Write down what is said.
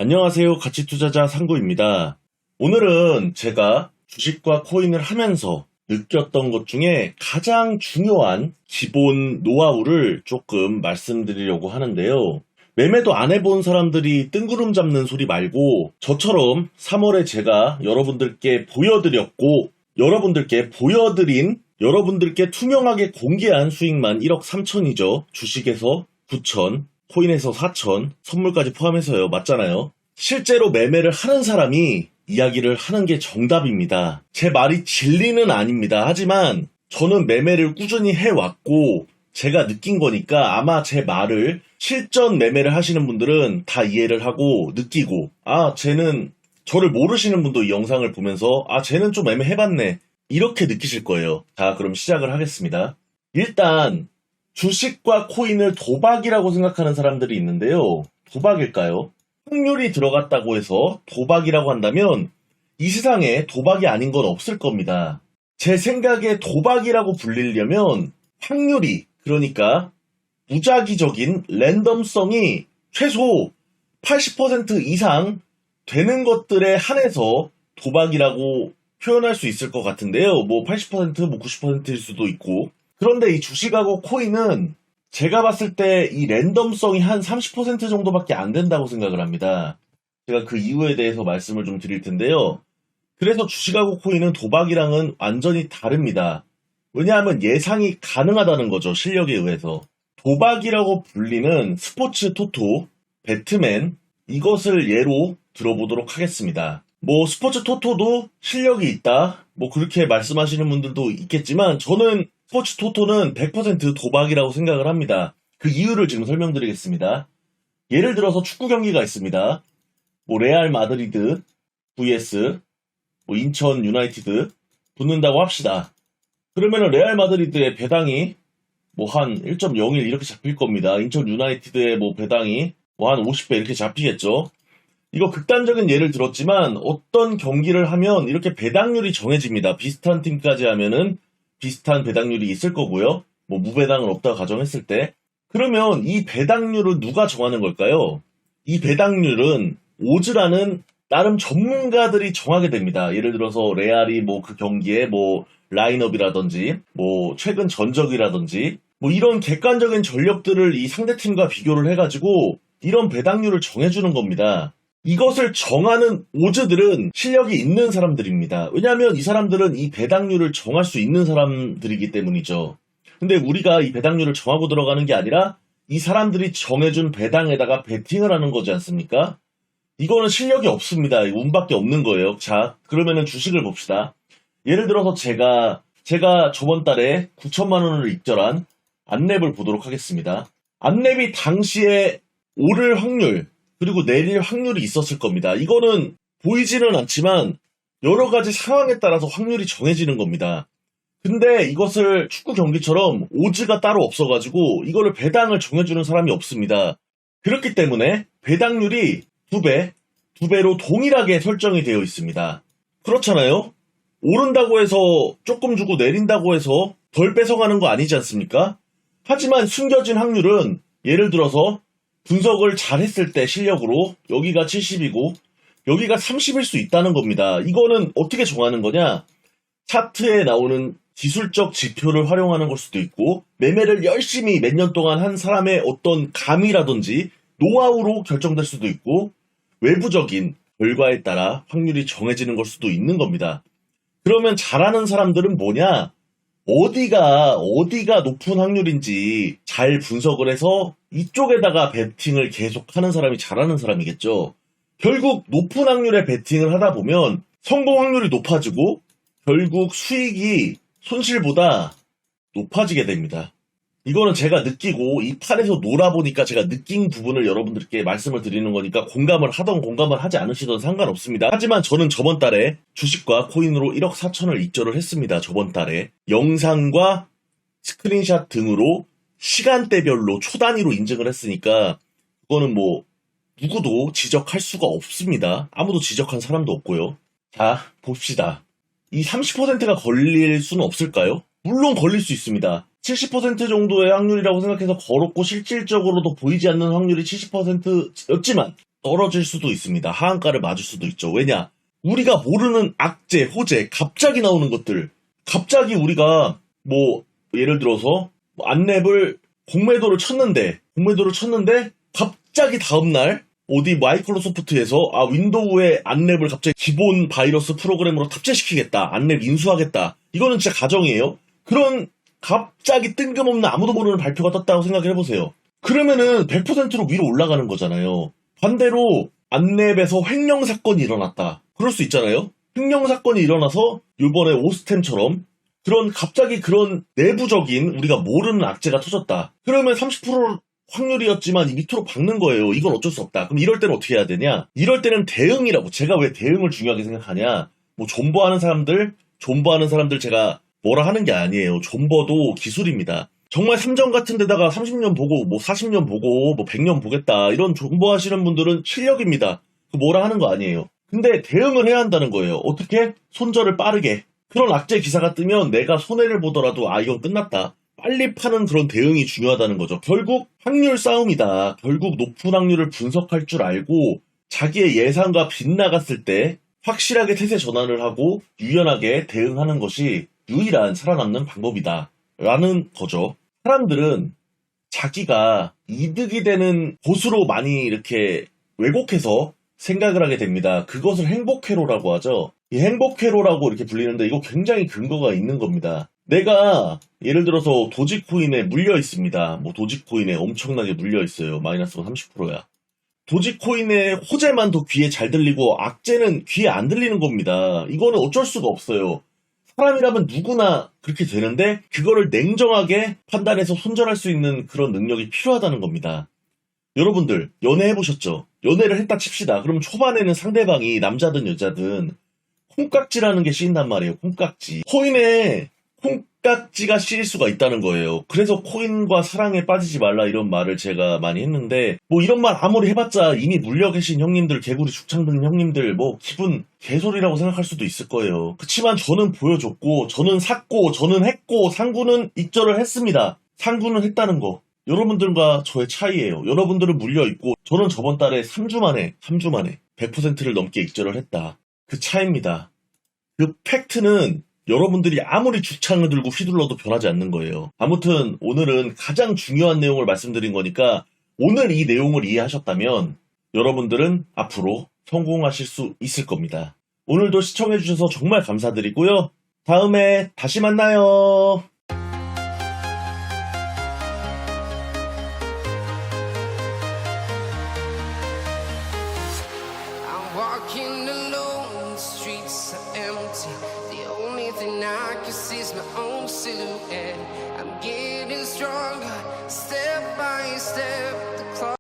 안녕하세요. 가치투자자 상구입니다. 오늘은 제가 주식과 코인을 하면서 느꼈던 것 중에 가장 중요한 기본 노하우를 조금 말씀드리려고 하는데요. 매매도 안 해본 사람들이 뜬구름 잡는 소리 말고 저처럼 3월에 제가 여러분들께 보여드렸고 여러분들께 투명하게 공개한 수익만 1억 3천이죠. 주식에서 9천, 코인에서 4천, 선물까지 포함해서요. 맞잖아요. 실제로 매매를 하는 사람이 이야기를 하는 게 정답입니다. 제 말이 진리는 아닙니다. 하지만 저는 매매를 꾸준히 해왔고 제가 느낀 거니까 아마 제 말을 실전 매매를 하시는 분들은 다 이해를 하고 느끼고 쟤는 저를 모르시는 분도 이 영상을 보면서 쟤는 좀 매매해봤네 이렇게 느끼실 거예요. 자, 그럼 시작을 하겠습니다. 일단 주식과 코인을 도박이라고 생각하는 사람들이 있는데요. 도박일까요? 확률이 들어갔다고 해서 도박이라고 한다면 이 세상에 도박이 아닌 건 없을 겁니다. 제 생각에 도박이라고 불리려면 확률이, 그러니까 무작위적인 랜덤성이 최소 80% 이상 되는 것들에 한해서 도박이라고 표현할 수 있을 것 같은데요. 80%, 90%일 수도 있고. 그런데 이 주식하고 코인은 제가 봤을 때 이 랜덤성이 한 30% 정도밖에 안 된다고 생각을 합니다. 제가 그 이유에 대해서 말씀을 좀 드릴 텐데요. 그래서 주식하고 코인은 도박이랑은 완전히 다릅니다. 왜냐하면 예상이 가능하다는 거죠. 실력에 의해서. 도박이라고 불리는 스포츠 토토, 배트맨, 이것을 예로 들어보도록 하겠습니다. 스포츠 토토도 실력이 있다. 그렇게 말씀하시는 분들도 있겠지만 저는 스포츠 토토는 100% 도박이라고 생각을 합니다. 그 이유를 지금 설명드리겠습니다. 예를 들어서 축구 경기가 있습니다. 레알 마드리드 vs 인천 유나이티드 붙는다고 합시다. 그러면은 레알 마드리드의 배당이 한 1.01 이렇게 잡힐 겁니다. 인천 유나이티드의 배당이 한 50배 이렇게 잡히겠죠. 이거 극단적인 예를 들었지만 어떤 경기를 하면 이렇게 배당률이 정해집니다. 비슷한 팀까지 하면은 비슷한 배당률이 있을 거고요. 무배당은 없다고 가정했을 때. 그러면 이 배당률을 누가 정하는 걸까요? 이 배당률은 오즈라는 나름 전문가들이 정하게 됩니다. 예를 들어서 레알이 그 경기에 라인업이라든지 최근 전적이라든지 이런 객관적인 전력들을 이 상대팀과 비교를 해가지고 이런 배당률을 정해주는 겁니다. 이것을 정하는 오즈들은 실력이 있는 사람들입니다. 왜냐하면 이 사람들은 이 배당률을 정할 수 있는 사람들이기 때문이죠. 근데 우리가 이 배당률을 정하고 들어가는 게 아니라 이 사람들이 정해준 배당에다가 베팅을 하는 거지 않습니까? 이거는 실력이 없습니다. 운밖에 없는 거예요. 자, 그러면은 주식을 봅시다. 예를 들어서 제가 저번 달에 9천만 원을 입절한 안랩을 보도록 하겠습니다. 안랩이 당시에 오를 확률 그리고 내릴 확률이 있었을 겁니다. 이거는 보이지는 않지만 여러 가지 상황에 따라서 확률이 정해지는 겁니다. 근데 이것을 축구 경기처럼 오즈가 따로 없어가지고 이거를 배당을 정해주는 사람이 없습니다. 그렇기 때문에 배당률이 2배로 동일하게 설정이 되어 있습니다. 그렇잖아요? 오른다고 해서 조금 주고 내린다고 해서 덜 뺏어가는 거 아니지 않습니까? 하지만 숨겨진 확률은 예를 들어서 분석을 잘 했을 때 실력으로 여기가 70이고 여기가 30일 수 있다는 겁니다. 이거는 어떻게 정하는 거냐? 차트에 나오는 기술적 지표를 활용하는 걸 수도 있고 매매를 열심히 몇 년 동안 한 사람의 어떤 감이라든지 노하우로 결정될 수도 있고 외부적인 결과에 따라 확률이 정해지는 걸 수도 있는 겁니다. 그러면 잘하는 사람들은 뭐냐? 어디가 높은 확률인지 잘 분석을 해서 이쪽에다가 베팅을 계속 하는 사람이 잘하는 사람이겠죠. 결국 높은 확률의 베팅을 하다 보면 성공 확률이 높아지고 결국 수익이 손실보다 높아지게 됩니다. 이거는 제가 느끼고 이 판에서 놀아보니까 제가 느낀 부분을 여러분들께 말씀을 드리는 거니까 공감을 하지 않으시던 상관없습니다. 하지만 저는 저번 달에 주식과 코인으로 1억 4천을 입절을 했습니다. 저번 달에 영상과 스크린샷 등으로 시간대별로 초 단위로 인증을 했으니까 그거는 누구도 지적할 수가 없습니다. 아무도 지적한 사람도 없고요. 자, 봅시다. 이 30%가 걸릴 수는 없을까요? 물론 걸릴 수 있습니다. 70% 정도의 확률이라고 생각해서 걸었고 실질적으로도 보이지 않는 확률이 70%였지만 떨어질 수도 있습니다. 하한가를 맞을 수도 있죠. 왜냐? 우리가 모르는 악재, 호재, 갑자기 나오는 것들. 갑자기 우리가 뭐 예를 들어서 안랩을 공매도를 쳤는데 갑자기 다음날 어디 마이크로소프트에서 윈도우에 안랩을 갑자기 기본 바이러스 프로그램으로 탑재시키겠다. 안랩 인수하겠다. 이거는 진짜 가정이에요. 그런 갑자기 뜬금없는 아무도 모르는 발표가 떴다고 생각해보세요. 그러면은 100%로 위로 올라가는 거잖아요. 반대로 안랩에서 횡령 사건이 일어났다. 그럴 수 있잖아요. 횡령 사건이 일어나서 이번에 오스템처럼 갑자기 그런 내부적인 우리가 모르는 악재가 터졌다. 그러면 30% 확률이었지만 이 밑으로 박는 거예요. 이건 어쩔 수 없다. 그럼 이럴 때는 어떻게 해야 되냐? 이럴 때는 대응이라고. 제가 왜 대응을 중요하게 생각하냐? 뭐 존버하는 사람들 제가 뭐라 하는 게 아니에요. 존버도 기술입니다. 정말 3전 같은 데다가 30년 보고 뭐 40년 보고 뭐 100년 보겠다. 이런 존버하시는 분들은 실력입니다. 뭐라 하는 거 아니에요. 근데 대응을 해야 한다는 거예요. 어떻게? 손절을 빠르게. 그런 악재 기사가 뜨면 내가 손해를 보더라도 이건 끝났다. 빨리 파는 그런 대응이 중요하다는 거죠. 결국 확률 싸움이다. 결국 높은 확률을 분석할 줄 알고 자기의 예상과 빗나갔을 때 확실하게 태세 전환을 하고 유연하게 대응하는 것이 유일한 살아남는 방법이다. 라는 거죠. 사람들은 자기가 이득이 되는 곳으로 많이 이렇게 왜곡해서 생각을 하게 됩니다. 그것을 행복회로라고 하죠. 이 행복회로라고 이렇게 불리는데 이거 굉장히 근거가 있는 겁니다. 내가 예를 들어서 도지코인에 물려 있습니다. 뭐 도지코인에 엄청나게 물려 있어요. 마이너스가 30%야. 도지코인의 호재만 더 귀에 잘 들리고 악재는 귀에 안 들리는 겁니다. 이거는 어쩔 수가 없어요. 사람이라면 누구나 그렇게 되는데 그거를 냉정하게 판단해서 손절할 수 있는 그런 능력이 필요하다는 겁니다. 여러분들 연애해보셨죠? 연애를 했다 칩시다. 그럼 초반에는 상대방이 남자든 여자든 콩깍지라는 게 씌인단 말이에요. 콩깍지. 코인에 콩깍지가 씌일 수가 있다는 거예요. 그래서 코인과 사랑에 빠지지 말라 이런 말을 제가 많이 했는데 뭐 이런 말 아무리 해봤자 이미 물려 계신 형님들, 개구리 죽창 든 형님들 뭐 기분 개소리라고 생각할 수도 있을 거예요. 그치만 저는 보여줬고 저는 샀고 저는 했고 상구는 익절을 했습니다. 상구는 했다는 거. 여러분들과 저의 차이예요. 여러분들은 물려있고 저는 저번 달에 3주 만에 100%를 넘게 익절을 했다. 그 차이입니다. 그 팩트는 여러분들이 아무리 죽창을 들고 휘둘러도 변하지 않는 거예요. 아무튼 오늘은 가장 중요한 내용을 말씀드린 거니까 오늘 이 내용을 이해하셨다면 여러분들은 앞으로 성공하실 수 있을 겁니다. 오늘도 시청해주셔서 정말 감사드리고요. 다음에 다시 만나요. Walking alone, the streets are empty. The only thing I can see is my own silhouette. I'm getting stronger, step by step.